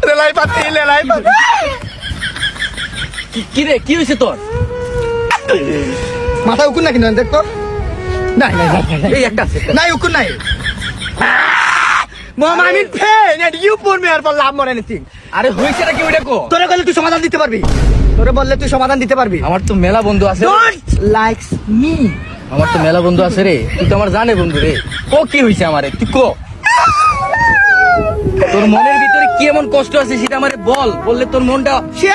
লেলাই পাতি কি রে কি হয়েছে তোর? মাথা উকুন না কিন্তু দেখ তো নাই এই একটা আছে নাই উকুন নাই Mohammad Amin fan and you put me আর ফর লাভ মোর এনিথিং। আরে হয়েছে নাকি ওইটা কো? তোরে বললে তুই সমাধান দিতে পারবি, তোরে বললে তুই সমাধান দিতে পারবি। আমার তো মেলা বন্ধু আছে, ডোন্ট লাইকস মি। আমার তো মেলা বন্ধু আছে রে, তুই তো আমার জানে বন্ধু রে। ও কি হয়েছে আমারে তুই কো, তোর মনের ভিতরে কি এমন কষ্ট আছে সেটা আমারে বল, বললে তোর মনটা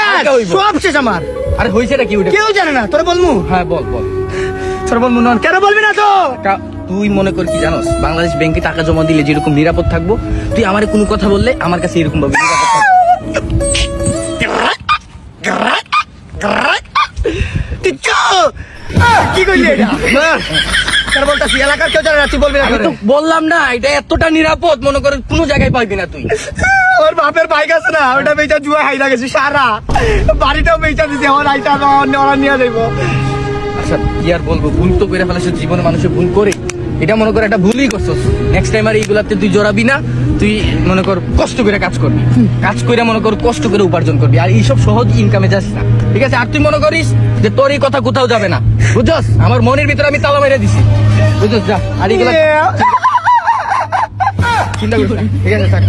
হালকা হইব। সব শেষ আমার। আরে হয়েছে নাকি ওইটা? কেউ জানে না, তোরে বলমু? হ্যাঁ বল বল। তোরে বলমু না কেন বলবি না তো? তুই মনে কর কি জানোস, বাংলাদেশ ব্যাংকে টাকা জমা দিলে যেরকম নিরাপদ থাকবো, তুই আমারে কোনো কথা বললে আমার কাছে এরকম ভাবে নিরাপদ থাকবো। কি কইলি এটা? তোর বলতাছি এলাকার কেউ জানে না, তুই বলবি না? আমি তো বললাম না এটা এতটা নিরাপদ, মনে কর কোনো জায়গায় পাইবি না তুই। ওর বাপের বাইক আছে না, ওটা বেচা জুয়া হাইলা গেছে সারা বাড়িটাও বেচা দিছে। আমার আইটা ওরা নিয়ে যাইবো। আচ্ছা কি আর বলবো, ভুল তো করে ফেলেছে, জীবনে মানুষের ভুল করে, এটা মনে কর একটা ভুলই করছস। নেক্সট টাইম আর এইগুলাতে তুই জড়াবি না, তুই মনে কর কষ্ট করে কাজ করবি, কাজ করে মনে কর কষ্ট করে উপার্জন করবি, আর এইসব সহজ ইনকামে যাস না, ঠিক আছে? আর তুই মনে করিস যে তোর এই কথা কোথাও যাবে না, বুঝছস? আমার মনের ভিতরে আমি তালা মেরে দিছি, বুঝছস? যা আর এইগুলা চিন্তা করিস না, ঠিক আছে? থাক।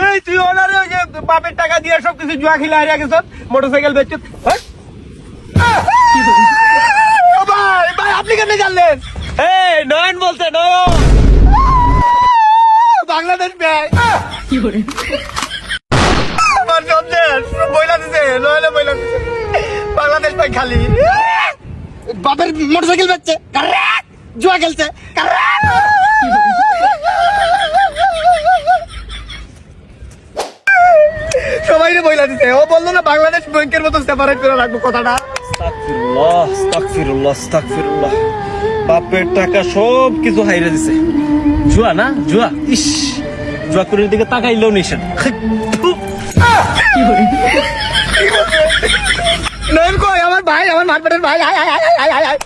এই তুই ওনারে ওই যে বাপের টাকা দিয়ে সবকিছু জুয়া খেলে হারিয়ে গেছ, মোটরসাইকেল বেচছ। ভাই ভাই আপনি কেন জানলেন? এই নয়ন বলছে, নয়ন বাংলাদেশ ব্যাংক কি করে আমার সন্দেশ বইলা দিছে, নয়নে বইলা দিছে বাংলাদেশ ব্যাংক খালি বাপের মোটরসাইকেল বেচছে, জুয়া খেলছে। সবাই বইলা দিতে, ও বললো না বাংলাদেশ ব্যাংকের মতো সেপারেট করে রাখবো কথাটা। আস্তাগফিরুল্লাহ, আস্তাগফিরুল্লাহ, আস্তাগফিরুল্লাহ। বাপের টাকা সব কিছু হাইরে দিছে। জুয়া না জুয়া, ইস জুয়া করে দিকে তাকাইলেও নিষেধ। নয়ন কই আমার ভাই, আমার মারপেটের ভাই, আয় আয় আয় আয় আয় আয়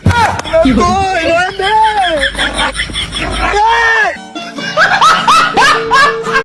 কই নয়ন দে।